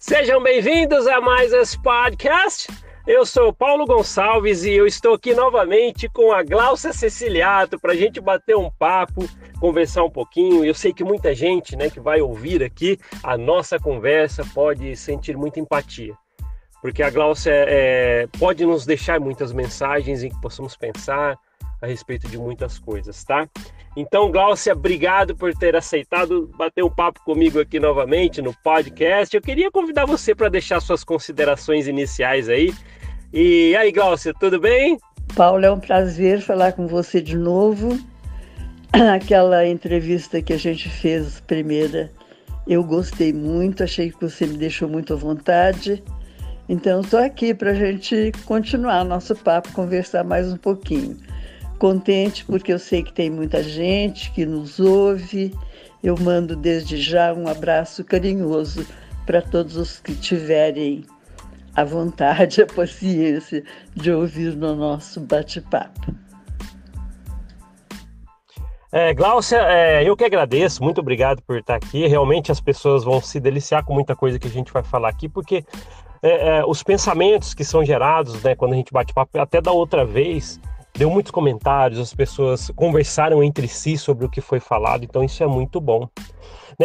Sejam bem-vindos a mais esse podcast. Eu sou Paulo Gonçalves e eu estou aqui novamente com a Gláucia Ceciliato para a gente bater um papo, conversar um pouquinho. Eu sei que muita gente, que vai ouvir aqui a nossa conversa pode sentir muita empatia, porque a Gláucia pode nos deixar muitas mensagens em que possamos pensar a respeito de muitas coisas, tá? Então, Gláucia, obrigado por ter aceitado bater um papo comigo aqui novamente no podcast. Eu queria convidar você para deixar suas considerações iniciais aí. E aí, Gláucia, tudo bem? Paulo, é um prazer falar com você de novo. Aquela entrevista que a gente fez primeira, eu gostei muito, achei que você me deixou muito à vontade. Então, estou aqui para a gente continuar nosso papo, conversar mais um pouquinho. Contente porque eu sei que tem muita gente que nos ouve. Eu mando desde já um abraço carinhoso para todos os que tiverem a vontade, a paciência de ouvir no nosso bate-papo. Gláucia, eu que agradeço, muito obrigado por estar aqui. Realmente as pessoas vão se deliciar com muita coisa que a gente vai falar aqui, porque os pensamentos que são gerados, quando a gente bate papo, até da outra vez, deu muitos comentários, as pessoas conversaram entre si sobre o que foi falado, então isso é muito bom.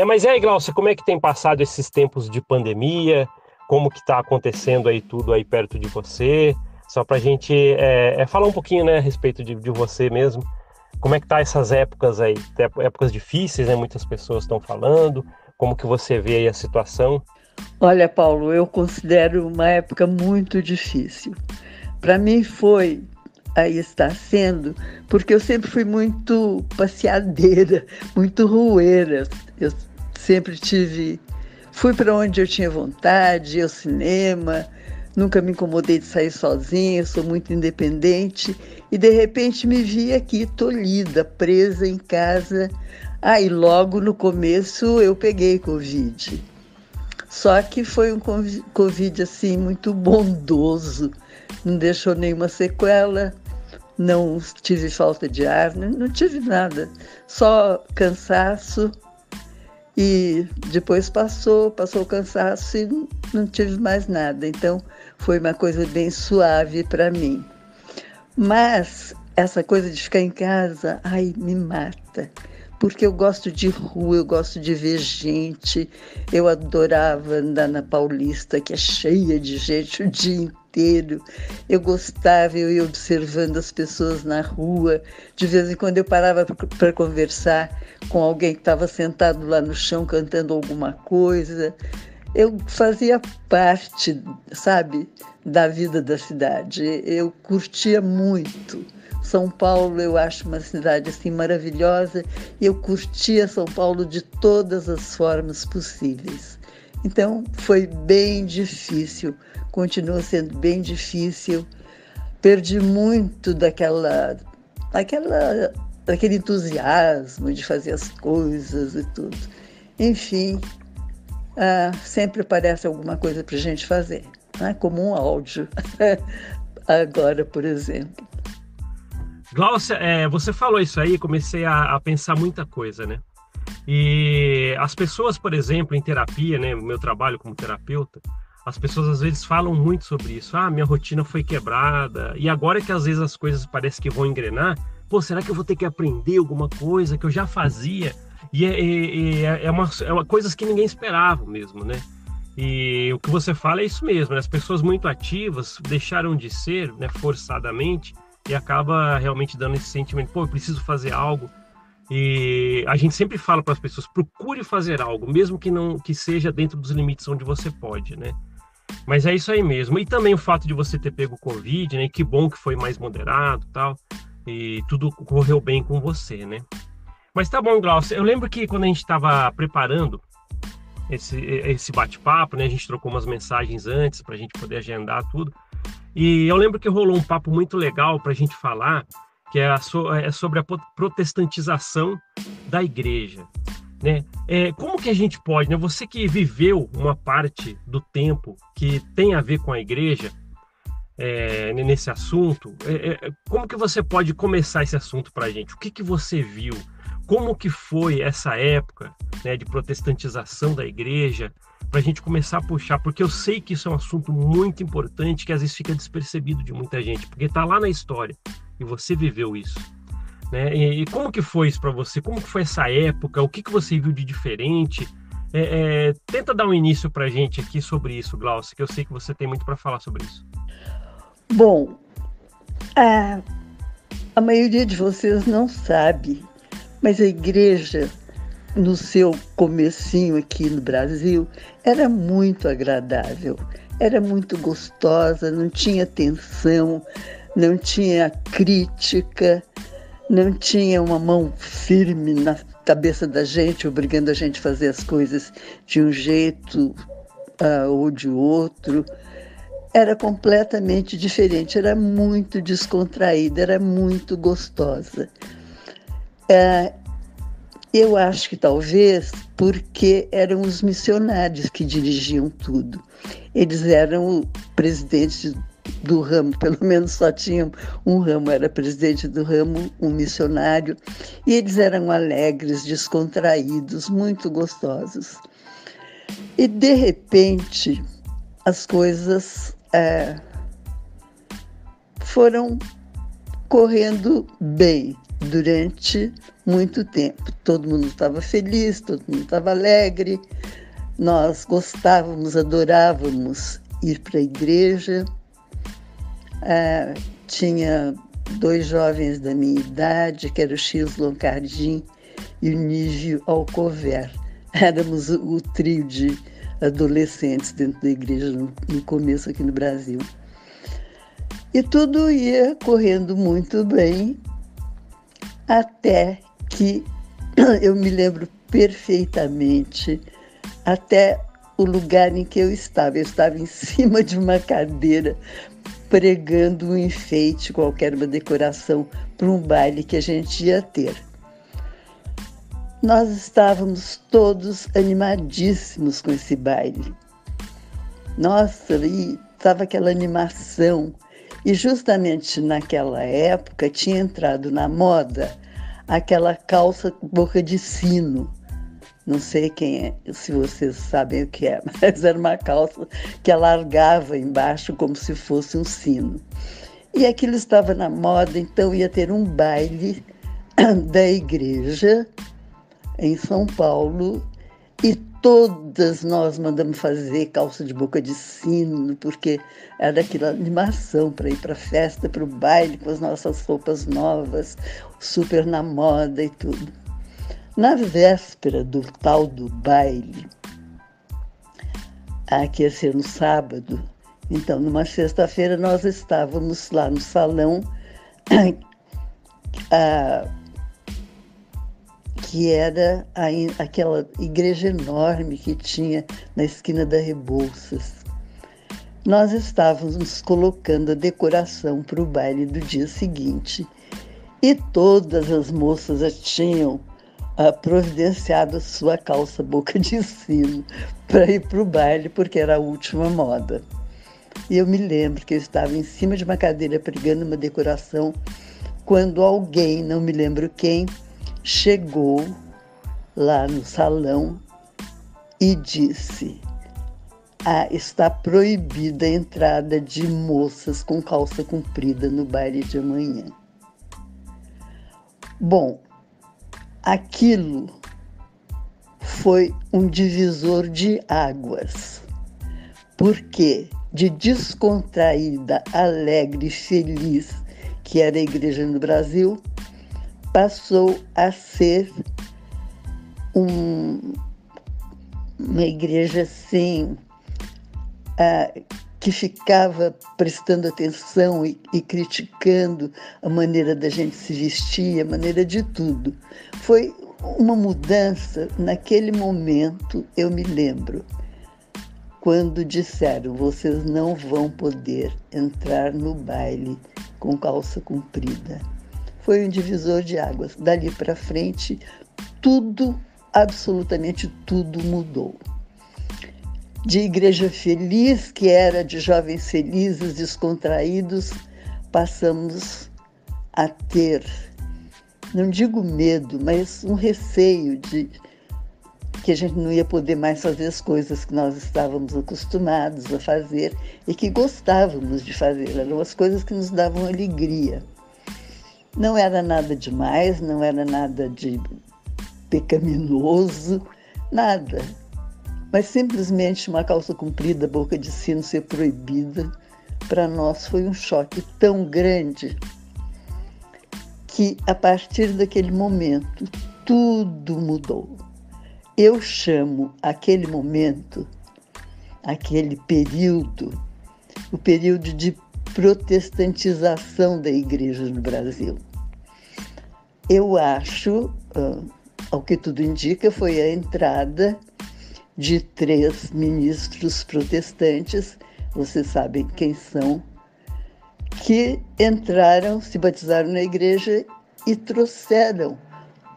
Mas e aí, Gláucia, como é que tem passado esses tempos de pandemia? Como que está acontecendo aí tudo aí perto de você? Só para a gente falar um pouquinho, a respeito de você mesmo. Como é que tá essas épocas aí? Épocas difíceis, muitas pessoas estão falando. Como que você vê aí a situação? Olha, Paulo, eu considero uma época muito difícil. Para mim foi... Aí está sendo, porque eu sempre fui muito passeadeira, muito rueira. Eu sempre fui para onde eu tinha vontade, ao cinema, nunca me incomodei de sair sozinha, sou muito independente. E de repente me vi aqui tolhida, presa em casa. Aí logo no começo eu peguei Covid. Só que foi um Covid assim muito bondoso, não deixou nenhuma sequela, não tive falta de ar, não tive nada, só cansaço e depois passou o cansaço e não tive mais nada. Então foi uma coisa bem suave para mim. Mas essa coisa de ficar em casa, me mata. Porque eu gosto de rua, eu gosto de ver gente. Eu adorava andar na Paulista, que é cheia de gente o dia inteiro. Eu gostava, eu ia observando as pessoas na rua. De vez em quando eu parava para conversar com alguém que estava sentado lá no chão cantando alguma coisa. Eu fazia parte, da vida da cidade. Eu curtia muito. São Paulo eu acho uma cidade assim maravilhosa e eu curtia São Paulo de todas as formas possíveis. Então foi bem difícil, continua sendo bem difícil. Perdi muito daquele entusiasmo de fazer as coisas e tudo. Enfim, sempre aparece alguma coisa para a gente fazer, como um áudio, agora, por exemplo. Gláucia, você falou isso aí, comecei a pensar muita coisa, E as pessoas, por exemplo, em terapia, no meu trabalho como terapeuta, as pessoas às vezes falam muito sobre isso. Minha rotina foi quebrada, e agora que às vezes as coisas parecem que vão engrenar, será que eu vou ter que aprender alguma coisa que eu já fazia? E uma coisas que ninguém esperava mesmo, E o que você fala é isso mesmo, as pessoas muito ativas deixaram de ser, forçadamente, e acaba realmente dando esse sentimento, eu preciso fazer algo. E a gente sempre fala para as pessoas, procure fazer algo, mesmo que seja dentro dos limites onde você pode, Mas é isso aí mesmo. E também o fato de você ter pego Covid, E que bom que foi mais moderado e tal, e tudo correu bem com você, Mas tá bom, Gláucia, eu lembro que quando a gente estava preparando esse bate-papo, a gente trocou umas mensagens antes para a gente poder agendar tudo. E eu lembro que rolou um papo muito legal para a gente falar, que é sobre a protestantização da igreja, como que a gente pode, você que viveu uma parte do tempo que tem a ver com a igreja, nesse assunto, como que você pode começar esse assunto para a gente? O que você viu? Como que foi essa época né, de protestantização da igreja, para a gente começar a puxar, porque eu sei que isso é um assunto muito importante, que às vezes fica despercebido de muita gente, porque está lá na história, e você viveu isso, né? E como que foi isso para você? Como que foi essa época? O que que você viu de diferente? Tenta dar um início para a gente aqui sobre isso, Glaucia, que eu sei que você tem muito para falar sobre isso. Bom, a maioria de vocês não sabe, mas a igreja, no seu comecinho aqui no Brasil, era muito agradável, era muito gostosa, não tinha tensão, não tinha crítica, não tinha uma mão firme na cabeça da gente, obrigando a gente a fazer as coisas de um jeito ou de outro. Era completamente diferente, era muito descontraída, era muito gostosa. Eu acho que talvez porque eram os missionários que dirigiam tudo. Eles eram o presidente do ramo, pelo menos só tinham um ramo, era presidente do ramo, um missionário, e eles eram alegres, descontraídos, muito gostosos. E, de repente, as coisas foram correndo bem durante muito tempo. Todo mundo estava feliz, todo mundo estava alegre, nós gostávamos, adorávamos ir para a igreja. Tinha 2 jovens da minha idade, que era o X Loncardim e o Nívio Alcover. Éramos o trio de adolescentes dentro da igreja no começo aqui no Brasil. E tudo ia correndo muito bem, até que eu me lembro perfeitamente, até o lugar em que eu estava. Eu estava em cima de uma cadeira, pregando um enfeite, qualquer uma decoração, para um baile que a gente ia ter. Nós estávamos todos animadíssimos com esse baile. Nossa, e estava aquela animação. E justamente naquela época tinha entrado na moda aquela calça boca de sino. Não sei se vocês sabem o que é, mas era uma calça que alargava embaixo como se fosse um sino. E aquilo estava na moda, então ia ter um baile da igreja em São Paulo, e todas nós mandamos fazer calça de boca de sino, porque era aquela animação para ir para a festa, para o baile, com as nossas roupas novas, super na moda e tudo. Na véspera do tal do baile, que ia ser no sábado, então, numa sexta-feira, nós estávamos lá no salão, que era aquela igreja enorme que tinha na esquina da Rebouças. Nós estávamos colocando a decoração para o baile do dia seguinte, e todas as moças já tinham providenciado a sua calça boca de sino para ir para o baile, porque era a última moda. E eu me lembro que eu estava em cima de uma cadeira pregando uma decoração, quando alguém, não me lembro quem, chegou lá no salão e disse: está proibida a entrada de moças com calça comprida no baile de amanhã. Bom, aquilo foi um divisor de águas, porque de descontraída, alegre e feliz que era a igreja no Brasil, passou a ser uma igreja assim, que ficava prestando atenção e criticando a maneira da gente se vestir, a maneira de tudo. Foi uma mudança naquele momento, eu me lembro, quando disseram: vocês não vão poder entrar no baile com calça comprida. Foi um divisor de águas. Dali para frente, tudo, absolutamente tudo mudou. De igreja feliz, que era de jovens felizes, descontraídos, passamos a ter, não digo medo, mas um receio de que a gente não ia poder mais fazer as coisas que nós estávamos acostumados a fazer e que gostávamos de fazer. Eram as coisas que nos davam alegria. Não era nada demais, não era nada de pecaminoso, nada. Mas simplesmente uma calça comprida, boca de sino ser proibida, para nós foi um choque tão grande que, a partir daquele momento, tudo mudou. Eu chamo aquele momento, aquele período, o período de protestantização da igreja no Brasil. Eu acho, ao que tudo indica, foi a entrada de 3 ministros protestantes, vocês sabem quem são, que entraram, se batizaram na igreja e trouxeram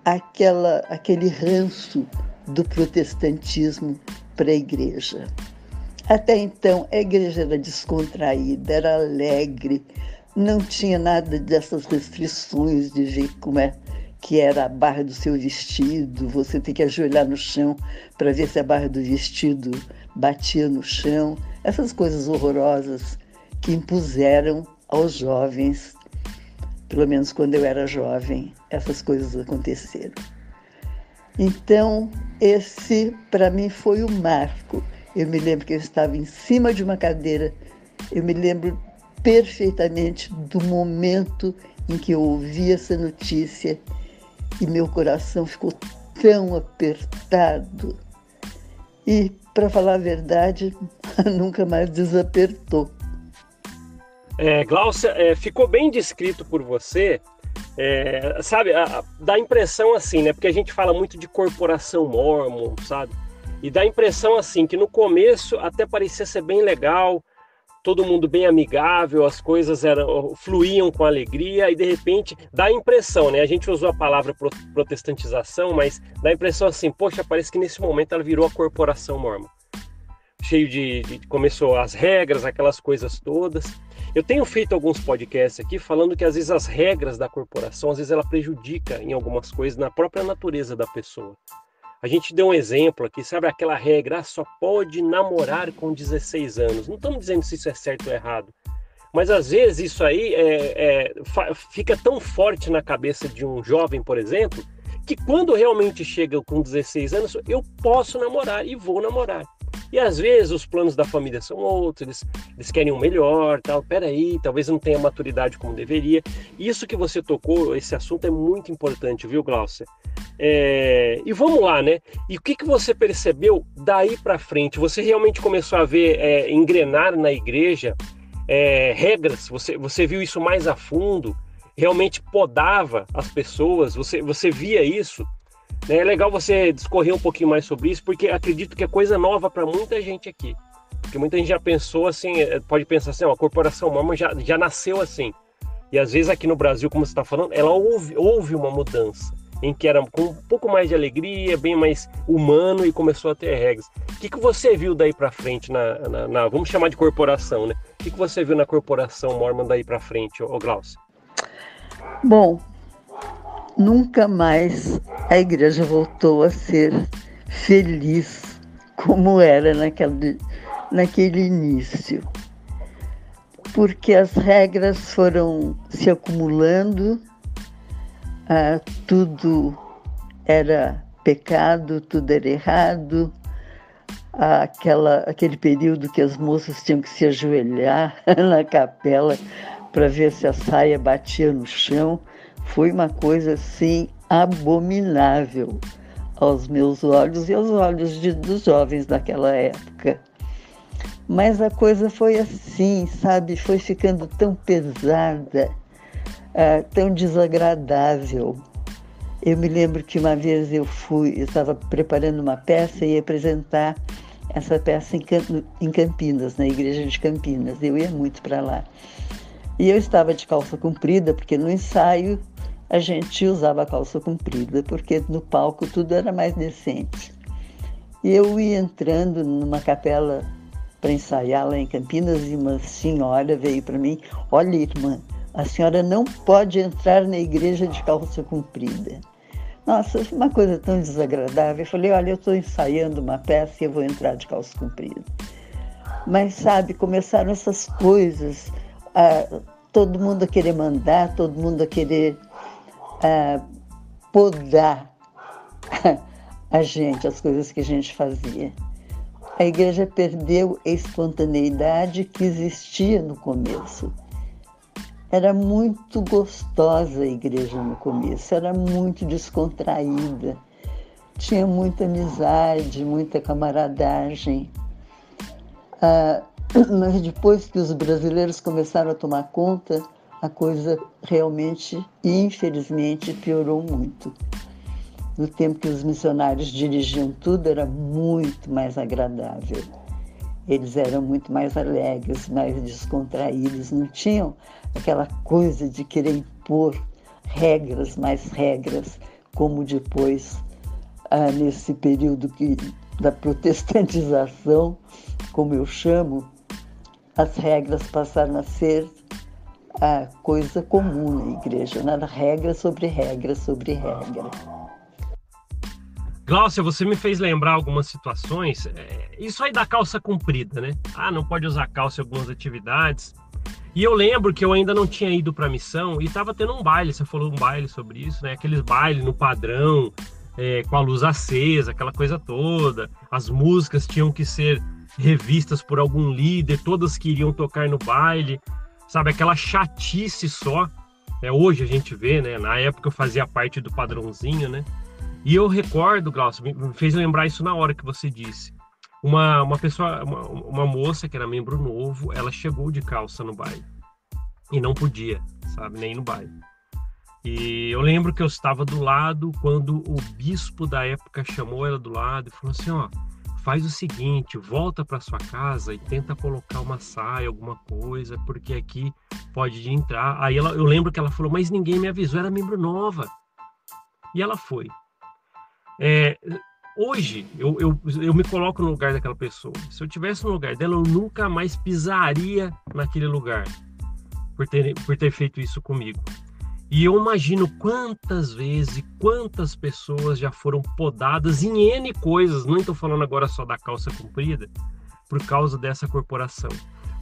aquele ranço do protestantismo para a igreja. Até então, a igreja era descontraída, era alegre, não tinha nada dessas restrições de ver como é que era a barra do seu vestido, você tem que ajoelhar no chão para ver se a barra do vestido batia no chão, essas coisas horrorosas que impuseram aos jovens, pelo menos quando eu era jovem, essas coisas aconteceram. Então, esse para mim foi o marco. Eu me lembro que eu estava em cima de uma cadeira, eu me lembro perfeitamente do momento em que eu ouvi essa notícia e meu coração ficou tão apertado. E, para falar a verdade, nunca mais desapertou. Gláucia, ficou bem descrito por você, sabe, dá a impressão assim, né? Porque a gente fala muito de corporação mórmon, sabe? E dá a impressão assim, que no começo até parecia ser bem legal, todo mundo bem amigável, as coisas fluíam com alegria e de repente dá a impressão, né? A gente usou a palavra protestantização, mas dá a impressão assim, poxa, parece que nesse momento ela virou a corporação mórmon. Cheio começou as regras, aquelas coisas todas. Eu tenho feito alguns podcasts aqui falando que às vezes as regras da corporação, às vezes ela prejudica em algumas coisas na própria natureza da pessoa. A gente deu um exemplo aqui, sabe aquela regra, só pode namorar com 16 anos. Não estamos dizendo se isso é certo ou errado, mas às vezes isso aí fica tão forte na cabeça de um jovem, por exemplo, que quando realmente chega com 16 anos, eu posso namorar e vou namorar. E às vezes os planos da família são outros, eles querem um melhor, tal. Peraí, talvez não tenha maturidade como deveria. Isso que você tocou, esse assunto é muito importante, viu, Gláucia? E vamos lá, né? E o que você percebeu daí para frente? Você realmente começou a ver, engrenar na igreja regras? Você viu isso mais a fundo? Realmente podava as pessoas? Você via isso? É legal você discorrer um pouquinho mais sobre isso, porque acredito que é coisa nova para muita gente aqui. Porque muita gente já pensou assim, pode pensar assim, a corporação mórmon já nasceu assim. E às vezes aqui no Brasil, como você está falando, ela houve uma mudança, em que era com um pouco mais de alegria, bem mais humano e começou a ter regras. O que você viu daí para frente, vamos chamar de corporação, né? O que você viu na corporação mórmon daí para frente, Gláucia? Bom, nunca mais a igreja voltou a ser feliz como era naquele início, porque as regras foram se acumulando, tudo era pecado, tudo era errado, aquele período que as moças tinham que se ajoelhar na capela para ver se a saia batia no chão. Foi uma coisa assim abominável aos meus olhos e aos olhos dos jovens daquela época. Mas a coisa foi assim, sabe? Foi ficando tão pesada, tão desagradável. Eu me lembro que uma vez eu estava preparando uma peça e ia apresentar essa peça em Campinas, na igreja de Campinas. Eu ia muito para lá. E eu estava de calça comprida, porque no ensaio a gente usava calça comprida, porque no palco tudo era mais decente. E eu ia entrando numa capela para ensaiar lá em Campinas e uma senhora veio para mim: olha, irmã, a senhora não pode entrar na igreja de calça comprida, Nossa, foi uma coisa tão desagradável. Eu falei, olha, eu estou ensaiando uma peça e eu vou entrar de calça comprida. Mas, sabe, começaram essas coisas, todo mundo a querer mandar, todo mundo a querer podar a gente, as coisas que a gente fazia. A igreja perdeu a espontaneidade que existia no começo. Era muito gostosa a igreja no começo, era muito descontraída, tinha muita amizade, muita camaradagem. Mas depois que os brasileiros começaram a tomar conta, a coisa realmente e infelizmente piorou muito. No tempo que os missionários dirigiam tudo, era muito mais agradável. Eles eram muito mais alegres, mais descontraídos, não tinham aquela coisa de querer impor regras, mais regras, como depois, nesse período da protestantização, como eu chamo, as regras passaram a ser a coisa comum na igreja, nada regra sobre regra sobre regra. Gláucia, você me fez lembrar algumas situações, isso aí da calça comprida, né? Não pode usar calça em algumas atividades. E eu lembro que eu ainda não tinha ido para a missão e estava tendo um baile, você falou um baile sobre isso, né? Aqueles bailes no padrão, com a luz acesa, aquela coisa toda. As músicas tinham que ser revistas por algum líder, todas queriam tocar no baile, sabe? Aquela chatice só. Hoje a gente vê, né? Na época eu fazia parte do padrãozinho, né? E eu recordo, Glaucio, me fez lembrar isso na hora que você disse. Uma pessoa, uma moça que era membro novo, ela chegou de calça no baile. E não podia, sabe, nem no baile. E eu lembro que eu estava do lado quando o bispo da época chamou ela do lado e falou assim, ó, faz o seguinte, volta para sua casa e tenta colocar uma saia, alguma coisa, porque aqui pode entrar. Aí eu lembro que ela falou, mas ninguém me avisou, era membro nova. E ela foi. Hoje, eu me coloco no lugar daquela pessoa. Se eu tivesse no lugar dela, eu nunca mais pisaria naquele lugar por ter feito isso comigo. E eu imagino quantas vezes, quantas pessoas já foram podadas em N coisas, não estou falando agora só da calça comprida, por causa dessa corporação.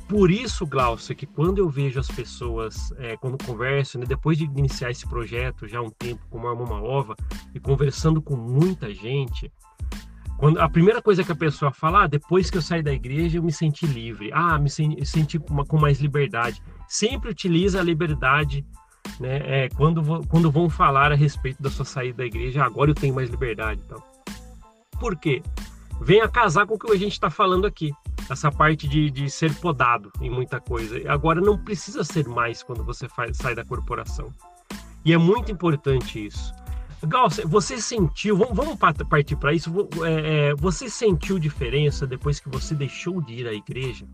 Por isso, Glaucio, que quando eu vejo as pessoas, quando converso, né, depois de iniciar esse projeto, já há um tempo, com uma Mama Ova, e conversando com muita gente, a primeira coisa que a pessoa fala, depois que eu saí da igreja, eu me senti livre, senti com mais liberdade. Sempre utiliza a liberdade, né, quando vão falar a respeito da sua saída da igreja, agora eu tenho mais liberdade. Então. Por quê? Venha casar com o que a gente está falando aqui. Essa parte de ser podado em muita coisa. Agora não precisa ser mais quando você sai da corporação. E é muito importante isso. Glaucia, você sentiu, vamos partir para isso, você sentiu diferença depois que você deixou de ir à igreja?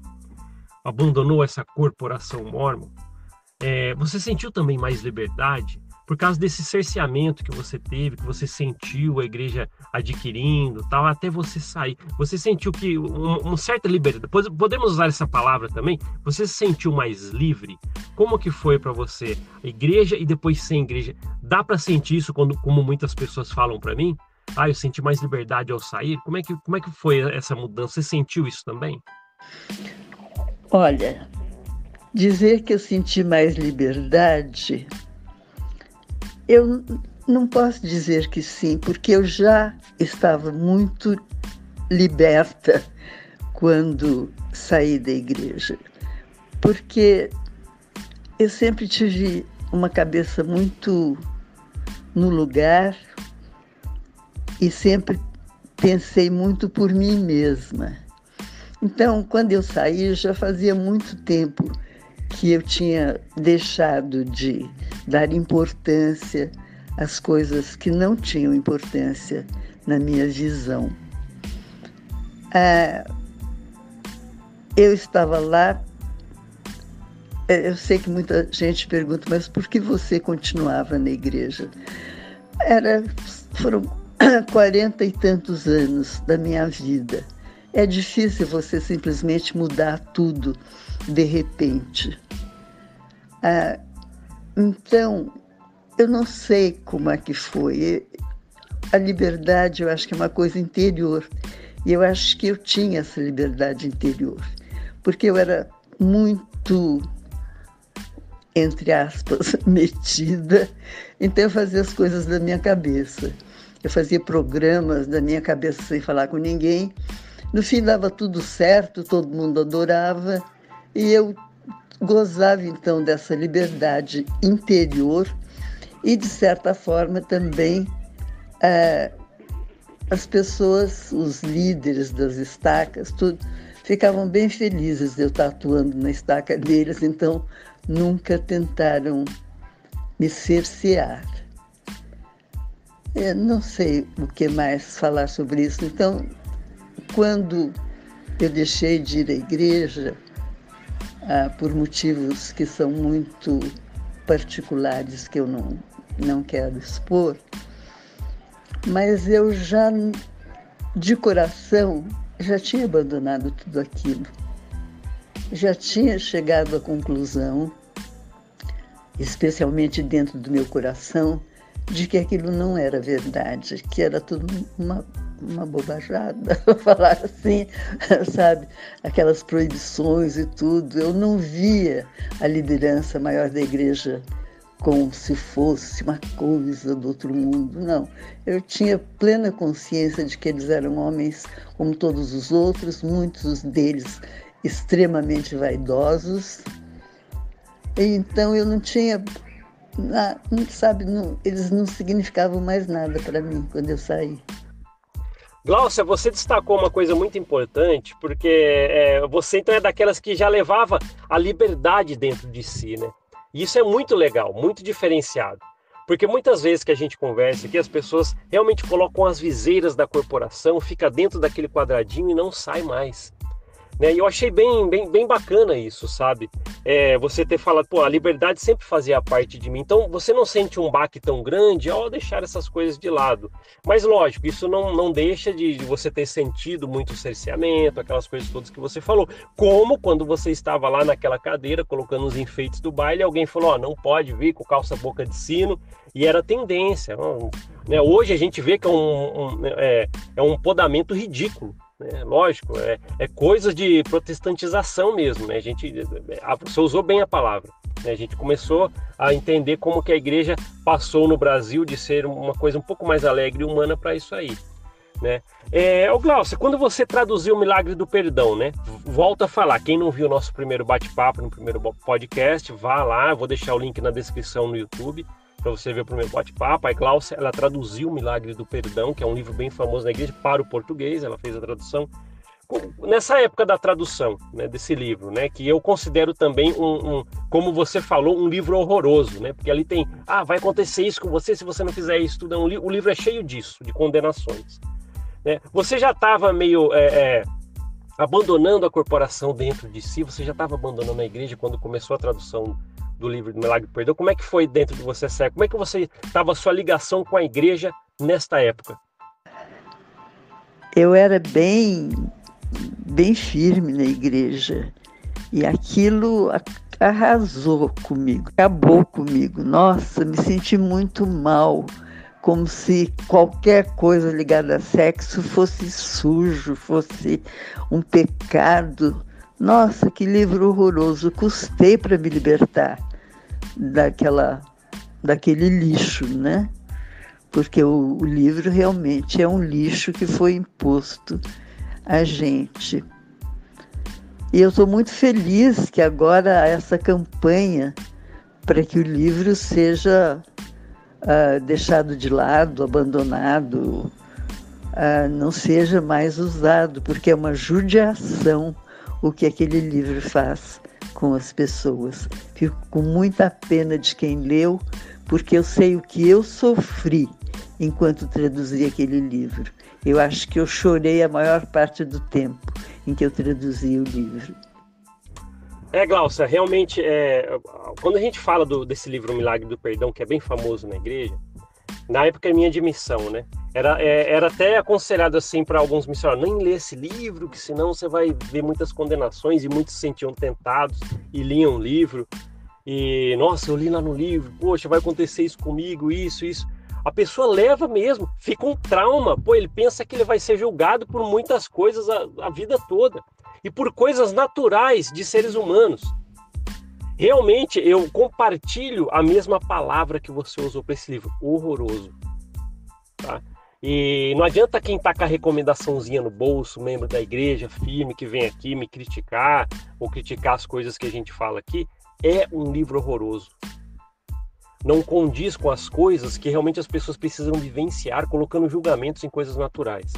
Abandonou essa corporação mórmon? Você sentiu também mais liberdade? Por causa desse cerceamento que você teve, que você sentiu a igreja adquirindo, tal, até você sair. Você sentiu que uma certa liberdade, podemos usar essa palavra também? Você se sentiu mais livre? Como que foi para você? A igreja e depois sem igreja. Dá para sentir isso como muitas pessoas falam para mim? Eu senti mais liberdade ao sair. Como é que foi essa mudança? Você sentiu isso também? Olha, dizer que eu senti mais liberdade... Eu não posso dizer que sim, porque eu já estava muito liberta quando saí da igreja. Porque eu sempre tive uma cabeça muito no lugar e sempre pensei muito por mim mesma. Então, quando eu saí, já fazia muito tempo que eu tinha deixado de dar importância às coisas que não tinham importância na minha visão. Eu estava lá, eu sei que muita gente pergunta, mas por que você continuava na igreja? Foram 40 e tantos anos da minha vida. É difícil você simplesmente mudar tudo de repente. Então, eu não sei como é que foi. a liberdade, eu acho que é uma coisa interior. E eu acho que eu tinha essa liberdade interior, porque eu era muito, entre aspas, metida, então eu fazia as coisas da minha cabeça. Eu fazia programas da minha cabeça sem falar com ninguém. No fim dava tudo certo, todo mundo adorava, e eu gozava então dessa liberdade interior e, de certa forma, também as pessoas, os líderes das estacas, tudo, ficavam bem felizes de eu estar atuando na estaca deles, então nunca tentaram me cercear. Eu não sei o que mais falar sobre isso. Então, quando eu deixei de ir à igreja, por motivos que são muito particulares, que eu não quero expor, mas eu já, de coração, já tinha abandonado tudo aquilo. Já tinha chegado à conclusão, especialmente dentro do meu coração, de que aquilo não era verdade, que era tudo uma bobajada, falar assim, sabe? Aquelas proibições e tudo. Eu não via a liderança maior da igreja como se fosse uma coisa do outro mundo, não. Eu tinha plena consciência de que eles eram homens como todos os outros, muitos deles extremamente vaidosos. E então eu não tinha, sabe, eles não significavam mais nada para mim quando eu saí. Gláucia, você destacou uma coisa muito importante, porque você então é daquelas que já levava a liberdade dentro de si, né? E isso é muito legal, muito diferenciado. Porque muitas vezes que a gente conversa aqui, as pessoas realmente colocam as viseiras da corporação, fica dentro daquele quadradinho e não sai mais. Né? E eu achei bem bacana isso, sabe? Você ter falado, pô, a liberdade sempre fazia parte de mim. Então, você não sente um baque tão grande ao deixar essas coisas de lado. Mas, lógico, isso não deixa de você ter sentido muito cerceamento, aquelas coisas todas que você falou. Como quando você estava lá naquela cadeira, colocando os enfeites do baile, alguém falou, ó, não pode vir com calça boca de sino. E era tendência. Né? Hoje a gente vê que é um podamento ridículo. Lógico, é coisa de protestantização mesmo, né? Você usou bem a palavra, né? A gente começou a entender como que a igreja passou no Brasil de ser uma coisa um pouco mais alegre e humana para isso aí, né? Gláucia, quando você traduziu o Milagre do Perdão, né? Volta a falar, quem não viu o nosso primeiro bate-papo no primeiro podcast, vá lá, vou deixar o link na descrição no YouTube, para você ver o primeiro bate-papo. A Gláucia, ela traduziu o Milagre do Perdão, que é um livro bem famoso na igreja, para o português, ela fez a tradução. Nessa época da tradução, né, desse livro, né, que eu considero também como você falou, um livro horroroso, né, porque ali tem, vai acontecer isso com você se você não fizer isso tudo. O livro é cheio disso, de condenações. Né? Você já estava meio abandonando a corporação dentro de si, você já estava abandonando a igreja quando começou a tradução do livro do Milagre do Perdão. Como é que foi dentro de você, Sérgio? Como é que você estava a sua ligação com a igreja nesta época? Eu era bem firme na igreja e aquilo arrasou comigo, acabou comigo. Nossa, me senti muito mal, como se qualquer coisa ligada a sexo fosse sujo, fosse um pecado. Nossa, que livro horroroso, custei para me libertar daquele lixo, né? Porque o livro realmente é um lixo que foi imposto a gente. E eu estou muito feliz que agora essa campanha para que o livro seja deixado de lado, abandonado, não seja mais usado, porque é uma judiação o que aquele livro faz com as pessoas. Fico com muita pena de quem leu, porque eu sei o que eu sofri enquanto traduzi aquele livro. Eu acho que eu chorei a maior parte do tempo em que eu traduzi o livro. Gláucia, realmente, quando a gente fala desse livro, O Milagre do Perdão, que é bem famoso na igreja, na época minha de missão, né? Era até aconselhado assim para alguns missionários, nem lê esse livro, que senão você vai ver muitas condenações, e muitos se sentiam tentados e liam o livro. E, nossa, eu li lá no livro, poxa, vai acontecer isso comigo, isso. A pessoa leva mesmo, fica um trauma. Pô, ele pensa que ele vai ser julgado por muitas coisas a vida toda. E por coisas naturais de seres humanos. Realmente, eu compartilho a mesma palavra que você usou para esse livro. Horroroso. Tá? E não adianta quem tá com a recomendaçãozinha no bolso, membro da igreja, firme, que vem aqui me criticar, ou criticar as coisas que a gente fala aqui. É um livro horroroso. Não condiz com as coisas que realmente as pessoas precisam vivenciar, colocando julgamentos em coisas naturais.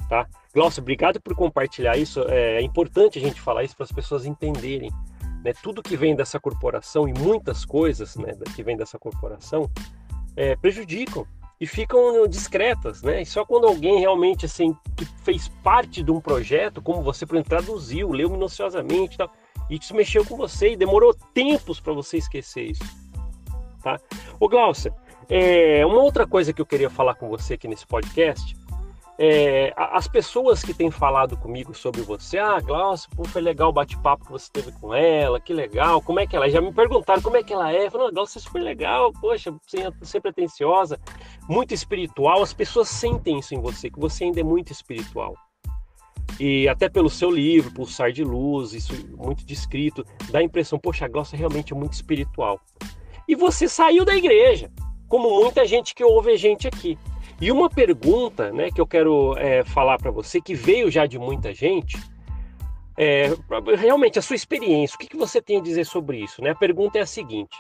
Tá? Glaucio, obrigado por compartilhar isso. É importante a gente falar isso para as pessoas entenderem. Né? Tudo que vem dessa corporação, e muitas coisas, né, que vem dessa corporação, prejudicam. E ficam discretas, né? E só quando alguém realmente, assim, que fez parte de um projeto, como você, por exemplo, traduziu, leu minuciosamente e tal, e isso mexeu com você e demorou tempos para você esquecer isso, tá? Ô, Glaucia, uma outra coisa que eu queria falar com você aqui nesse podcast, as pessoas que têm falado comigo sobre você, Glaucia, pô, foi legal o bate-papo que você teve com ela, que legal, como é que ela é? Já me perguntaram como é que ela é, falaram, Glaucia, isso foi legal, poxa, sempre atenciosa, muito espiritual. As pessoas sentem isso em você, que você ainda é muito espiritual. E até pelo seu livro, Pulsar de Luz, isso muito descrito, dá a impressão, poxa, a Glaucia realmente é muito espiritual. E você saiu da igreja, como muita gente que ouve a gente aqui. E uma pergunta, né, que eu quero falar para você, que veio já de muita gente, realmente a sua experiência, o que você tem a dizer sobre isso? Né? A pergunta é a seguinte: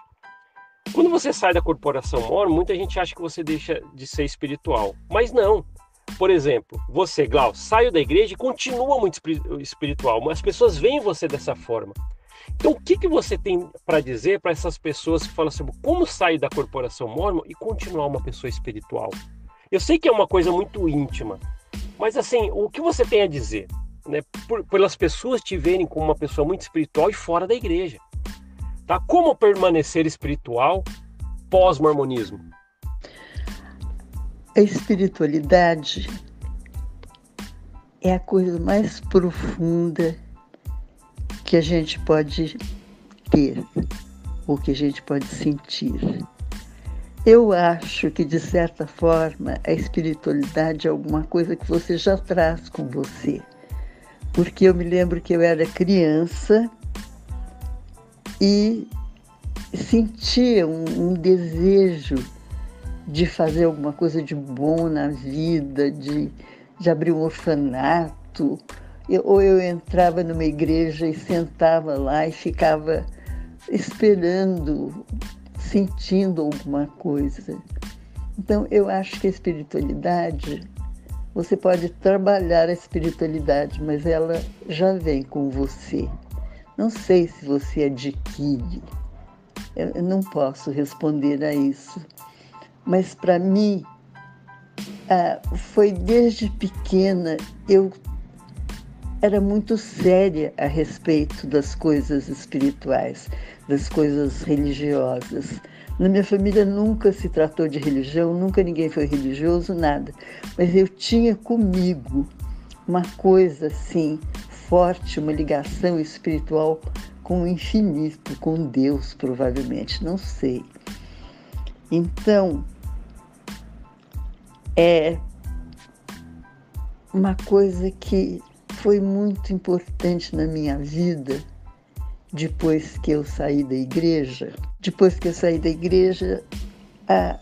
quando você sai da corporação Mormon, muita gente acha que você deixa de ser espiritual, mas não. Por exemplo, você, Glaucio, saiu da igreja e continua muito espiritual, mas as pessoas veem você dessa forma. Então, o que você tem para dizer para essas pessoas que falam assim, como sair da corporação Mormon e continuar uma pessoa espiritual? Eu sei que é uma coisa muito íntima, mas assim, o que você tem a dizer, né, pelas pessoas te verem como uma pessoa muito espiritual e fora da igreja? Tá? Como permanecer espiritual pós-mormonismo? A espiritualidade é a coisa mais profunda que a gente pode ter, ou que a gente pode sentir. Eu acho que, de certa forma, a espiritualidade é alguma coisa que você já traz com você. Porque eu me lembro que eu era criança e sentia um desejo de fazer alguma coisa de bom na vida, de abrir um orfanato. Ou eu entrava numa igreja e sentava lá e ficava esperando, sentindo alguma coisa. Então, eu acho que a espiritualidade, você pode trabalhar a espiritualidade, mas ela já vem com você. Não sei se você adquire, eu não posso responder a isso. Mas, para mim, foi desde pequena, eu era muito séria a respeito das coisas espirituais, das coisas religiosas. Na minha família nunca se tratou de religião, nunca ninguém foi religioso, nada. Mas eu tinha comigo uma coisa assim, forte, uma ligação espiritual com o infinito, com Deus, provavelmente, não sei. Então, é uma coisa que foi muito importante na minha vida depois que eu saí da igreja. Depois que eu saí da igreja, a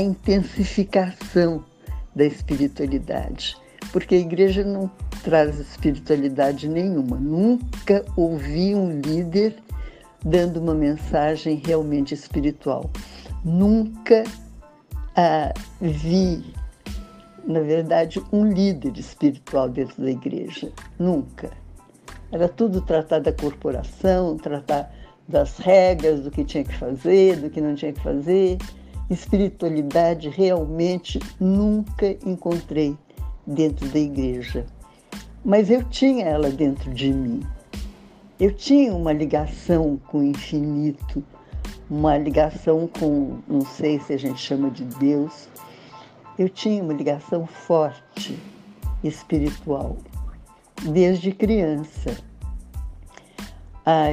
intensificação da espiritualidade. Porque a igreja não traz espiritualidade nenhuma. Nunca ouvi um líder dando uma mensagem realmente espiritual. Nunca vi, na verdade, um líder espiritual dentro da igreja. Nunca. Era tudo tratar da corporação, tratar das regras, do que tinha que fazer, do que não tinha que fazer. Espiritualidade realmente nunca encontrei dentro da igreja. Mas eu tinha ela dentro de mim. Eu tinha uma ligação com o infinito, uma ligação com, não sei se a gente chama de Deus. Eu tinha uma ligação forte, espiritual, desde criança.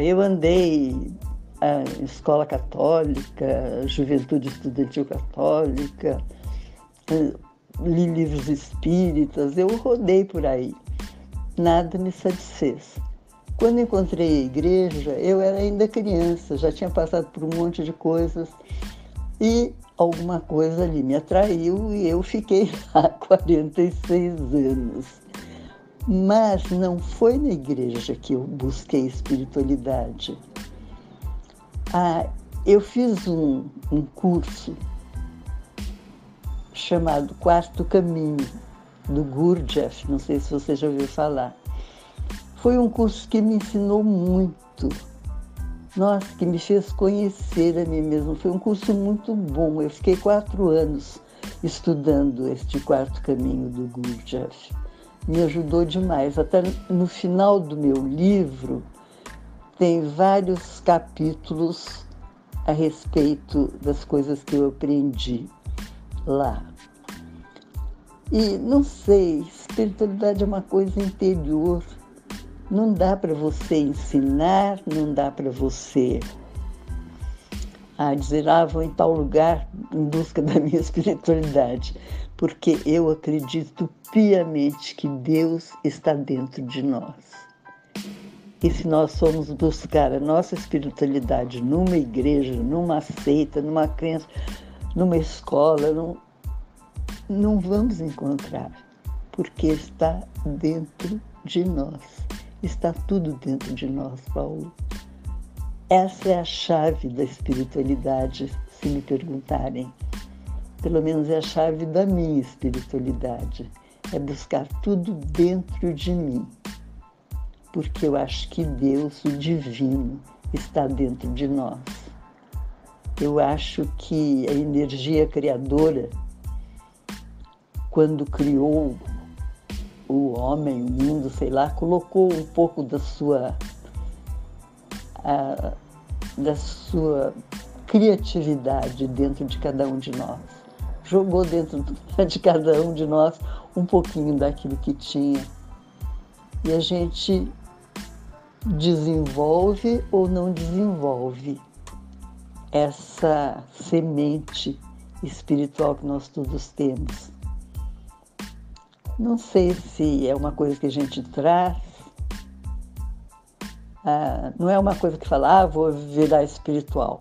Eu andei a escola católica, juventude estudantil católica, li livros espíritas, eu rodei por aí. Nada me satisfez. Quando encontrei a igreja, eu era ainda criança, já tinha passado por um monte de coisas e alguma coisa ali me atraiu e eu fiquei lá 46 anos. Mas não foi na igreja que eu busquei espiritualidade. Eu fiz um curso chamado Quarto Caminho, do Gurdjieff, não sei se você já ouviu falar. Foi um curso que me ensinou muito, nossa, que me fez conhecer a mim mesma. Foi um curso muito bom. Eu fiquei 4 anos estudando este Quarto Caminho do Gurdjieff. Me ajudou demais. Até no final do meu livro, tem vários capítulos a respeito das coisas que eu aprendi lá. E não sei, espiritualidade é uma coisa interior. Não dá para você ensinar, não dá para você dizer, vou em tal lugar em busca da minha espiritualidade, porque eu acredito piamente que Deus está dentro de nós. E se nós formos buscar a nossa espiritualidade numa igreja, numa seita, numa crença, numa escola, não vamos encontrar, porque está dentro de nós. Está tudo dentro de nós, Paulo. Essa é a chave da espiritualidade, se me perguntarem. Pelo menos é a chave da minha espiritualidade. É buscar tudo dentro de mim. Porque eu acho que Deus, o divino, está dentro de nós. Eu acho que a energia criadora, quando criou o homem, o mundo, sei lá, colocou um pouco da sua criatividade dentro de cada um de nós. Jogou dentro de cada um de nós um pouquinho daquilo que tinha. E a gente desenvolve ou não desenvolve essa semente espiritual que nós todos temos. Não sei se é uma coisa que a gente traz, não é uma coisa que fala, vou virar espiritual.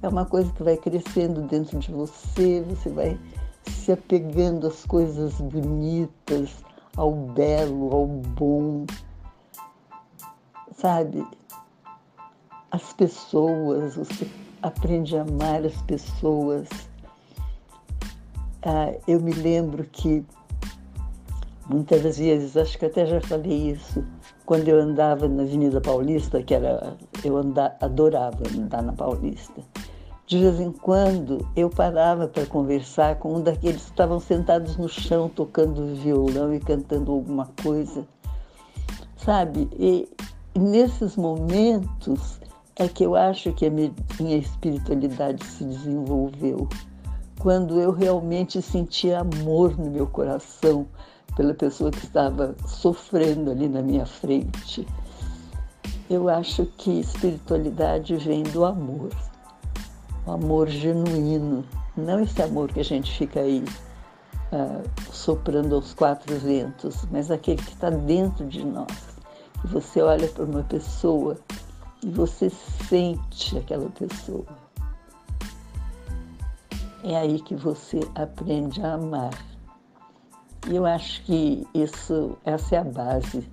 É uma coisa que vai crescendo dentro de você, você vai se apegando às coisas bonitas, ao belo, ao bom, sabe? As pessoas, você aprende a amar as pessoas. Eu me lembro que muitas vezes, acho que até já falei isso, quando eu andava na Avenida Paulista, eu adorava andar na Paulista. De vez em quando eu parava para conversar com um daqueles que estavam sentados no chão tocando violão e cantando alguma coisa, sabe? E nesses momentos é que eu acho que a minha espiritualidade se desenvolveu. Quando eu realmente senti amor no meu coração pela pessoa que estava sofrendo ali na minha frente. Eu acho que espiritualidade vem do amor, o amor genuíno, não esse amor que a gente fica aí soprando aos 4 ventos, mas aquele que está dentro de nós. Que você olha para uma pessoa e você sente aquela pessoa. É aí que você aprende a amar. E eu acho que essa é a base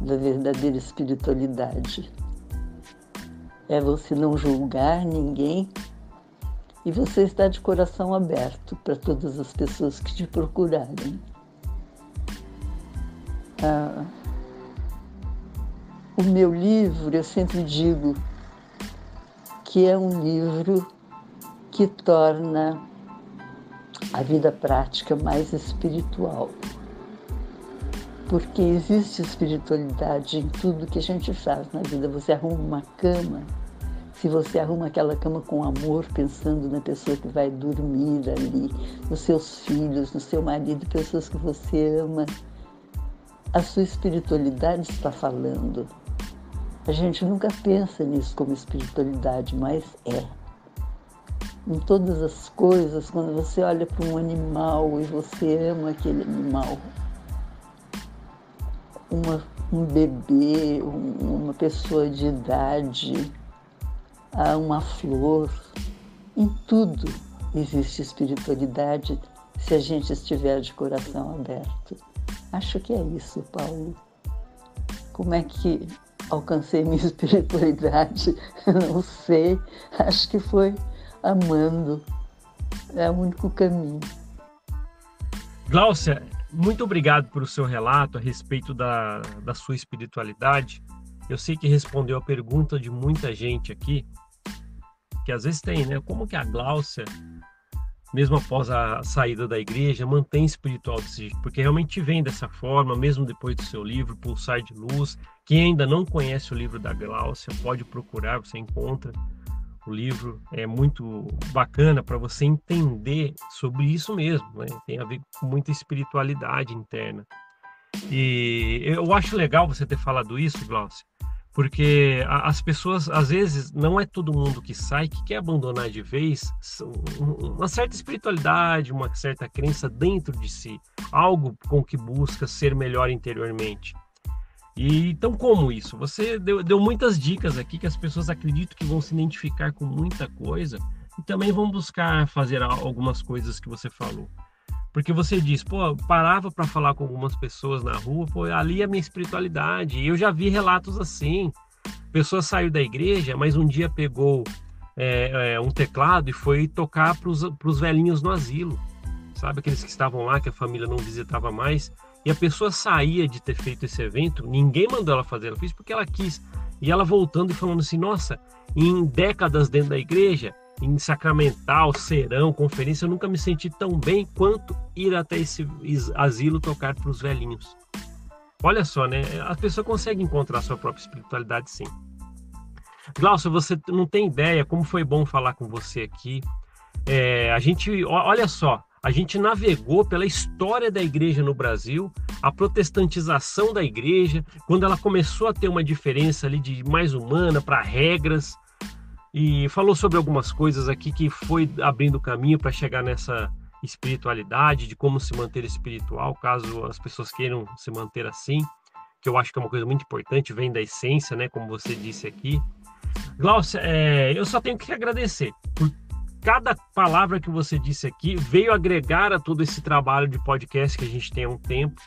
da verdadeira espiritualidade. É você não julgar ninguém e você estar de coração aberto para todas as pessoas que te procurarem. O meu livro, eu sempre digo que é um livro que torna a vida prática mais espiritual. Porque existe espiritualidade em tudo que a gente faz na vida. Você arruma uma cama, se você arruma aquela cama com amor, pensando na pessoa que vai dormir ali, nos seus filhos, no seu marido, pessoas que você ama, a sua espiritualidade está falando. A gente nunca pensa nisso como espiritualidade, mas é. Em todas as coisas, quando você olha para um animal e você ama aquele animal, um bebê, uma pessoa de idade, uma flor, em tudo existe espiritualidade se a gente estiver de coração aberto. Acho que é isso, Paulo. Como é que alcancei minha espiritualidade? Não sei. Acho que foi amando. É o único caminho. Gláucia, muito obrigado pelo seu relato a respeito da sua espiritualidade. Eu sei que respondeu a pergunta de muita gente aqui, que às vezes tem, né? Como que a Gláucia, mesmo após a saída da igreja, mantém espiritual desse jeito? Porque realmente vem dessa forma, mesmo depois do seu livro, Pulsar de Luz. Quem ainda não conhece o livro da Gláucia, pode procurar, você encontra. O livro é muito bacana para você entender sobre isso mesmo, né? Tem a ver com muita espiritualidade interna. E eu acho legal você ter falado isso, Gláucia, porque as pessoas, às vezes, não é todo mundo que sai que quer abandonar de vez uma certa espiritualidade, uma certa crença dentro de si, algo com que busca ser melhor interiormente. E então, como isso? Você deu muitas dicas aqui que as pessoas acreditam que vão se identificar com muita coisa e também vão buscar fazer algumas coisas que você falou. Porque você diz, pô, parava para falar com algumas pessoas na rua, pô, ali é a minha espiritualidade. E eu já vi relatos assim. A pessoa saiu da igreja, mas um dia pegou um teclado e foi tocar para os velhinhos no asilo. Sabe, aqueles que estavam lá, que a família não visitava mais. E a pessoa saía de ter feito esse evento, ninguém mandou ela fazer, ela fez porque ela quis. E ela voltando e falando assim, nossa, em décadas dentro da igreja, em sacramental, serão, conferência, eu nunca me senti tão bem quanto ir até esse asilo tocar para os velhinhos. Olha só, né? A pessoa consegue encontrar a sua própria espiritualidade, sim. Gláucia, você não tem ideia como foi bom falar com você aqui. Olha só, a gente navegou pela história da igreja no Brasil, a protestantização da igreja, quando ela começou a ter uma diferença ali de mais humana para regras, e falou sobre algumas coisas aqui que foi abrindo caminho para chegar nessa espiritualidade, de como se manter espiritual, caso as pessoas queiram se manter assim, que eu acho que é uma coisa muito importante, vem da essência, né, como você disse aqui. Gláucia, eu só tenho que agradecer por cada palavra que você disse aqui, veio agregar a todo esse trabalho de podcast que a gente tem há um tempo,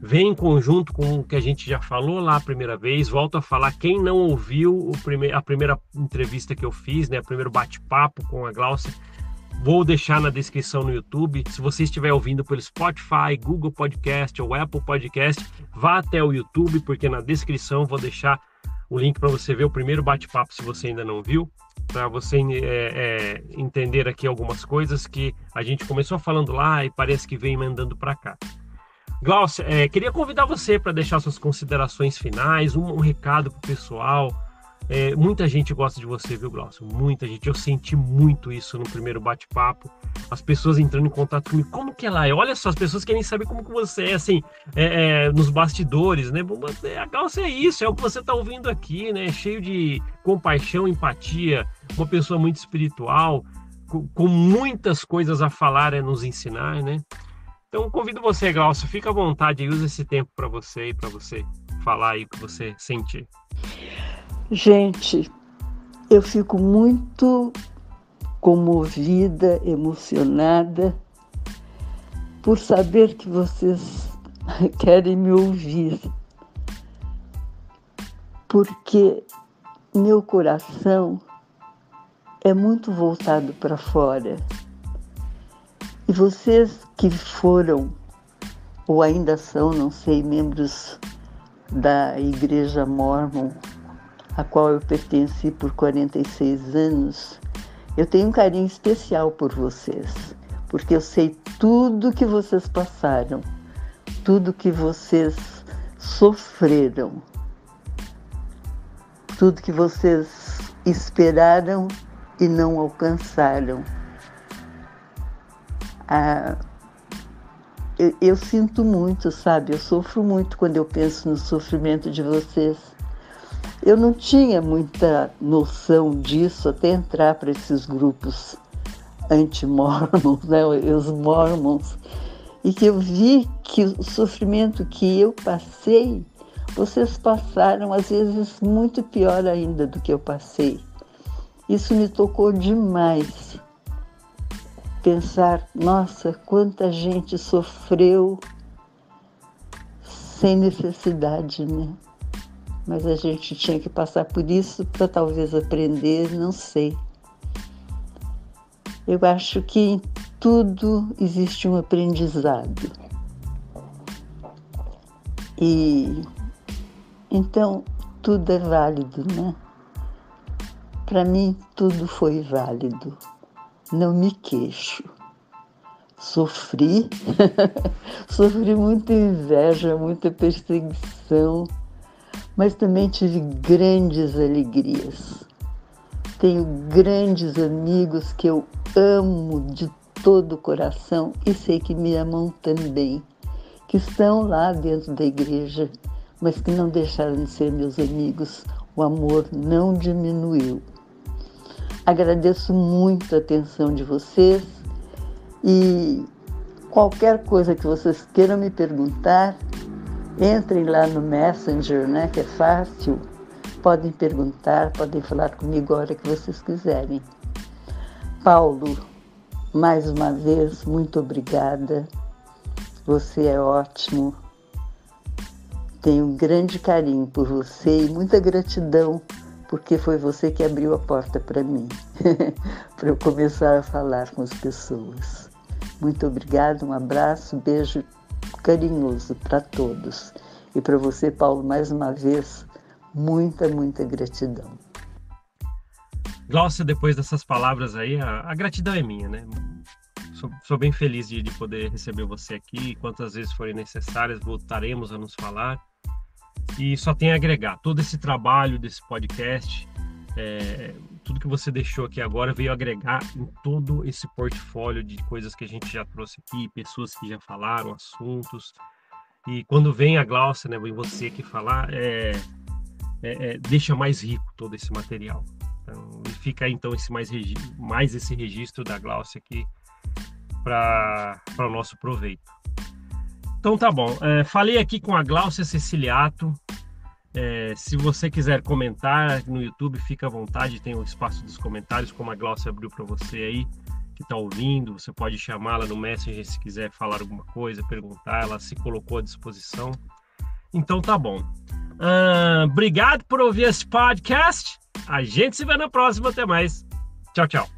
vem em conjunto com o que a gente já falou lá a primeira vez. Volto a falar, quem não ouviu a primeira entrevista que eu fiz, né, o primeiro bate-papo com a Gláucia, vou deixar na descrição no YouTube. Se você estiver ouvindo pelo Spotify, Google Podcast ou Apple Podcast, vá até o YouTube, porque na descrição vou deixar o link para você ver o primeiro bate-papo, se você ainda não viu, para você entender aqui algumas coisas que a gente começou falando lá e parece que vem mandando para cá. Gláucia, queria convidar você para deixar suas considerações finais, um recado para o pessoal. Muita gente gosta de você, viu, Gláucia? Muita gente. Eu senti muito isso no primeiro bate-papo. As pessoas entrando em contato comigo. Como que ela é? Olha só, as pessoas querem saber como que você é, assim, nos bastidores, né? A Gláucia é isso, é o que você está ouvindo aqui, né? Cheio de compaixão, empatia, uma pessoa muito espiritual, com muitas coisas a falar, nos ensinar, né? Então, convido você, Gláucia, fica à vontade e usa esse tempo para você falar aí o que você sentir. Gente, eu fico muito comovida, emocionada por saber que vocês querem me ouvir, porque meu coração é muito voltado para fora. E vocês que foram, ou ainda são, não sei, membros da Igreja Mórmon, a qual eu pertenci por 46 anos, eu tenho um carinho especial por vocês, porque eu sei tudo que vocês passaram, tudo que vocês sofreram, tudo que vocês esperaram e não alcançaram. Eu sinto muito, sabe? Eu sofro muito quando eu penso no sofrimento de vocês. Eu não tinha muita noção disso até entrar para esses grupos anti-mormons, né, os mormons, e que eu vi que o sofrimento que eu passei, vocês passaram, às vezes, muito pior ainda do que eu passei. Isso me tocou demais. Pensar, nossa, quanta gente sofreu sem necessidade, né? Mas a gente tinha que passar por isso para talvez aprender, não sei. Eu acho que em tudo existe um aprendizado. E então tudo é válido, né? Para mim tudo foi válido. Não me queixo. Sofri, sofri muita inveja, muita perseguição, mas também tive grandes alegrias. Tenho grandes amigos que eu amo de todo o coração e sei que me amam também, que estão lá dentro da igreja, mas que não deixaram de ser meus amigos. O amor não diminuiu. Agradeço muito a atenção de vocês e qualquer coisa que vocês queiram me perguntar, entrem lá no Messenger, né, que é fácil. Podem perguntar, podem falar comigo a hora que vocês quiserem. Paulo, mais uma vez, muito obrigada. Você é ótimo. Tenho um grande carinho por você e muita gratidão, porque foi você que abriu a porta para mim, para eu começar a falar com as pessoas. Muito obrigada, um abraço, beijo carinhoso para todos. E para você, Paulo, mais uma vez, muita, muita gratidão. Gláucia, depois dessas palavras aí, a gratidão é minha, né? Sou bem feliz de poder receber você aqui. Quantas vezes forem necessárias, voltaremos a nos falar. E só tem a agregar. Todo esse trabalho desse podcast, tudo que você deixou aqui agora veio agregar em todo esse portfólio de coisas que a gente já trouxe aqui, pessoas que já falaram, assuntos. E quando vem a Gláucia, né, vem você aqui falar, deixa mais rico todo esse material. Então, fica aí, então mais esse registro da Gláucia aqui para o nosso proveito. Então tá bom, falei aqui com a Gláucia Ceciliato. Se você quiser comentar no YouTube, fica à vontade, tem o espaço dos comentários, como a Gláucia abriu para você aí, que está ouvindo. Você pode chamá-la no Messenger se quiser falar alguma coisa, perguntar, ela se colocou à disposição. Então tá bom. Obrigado por ouvir esse podcast. A gente se vê na próxima. Até mais. Tchau, tchau.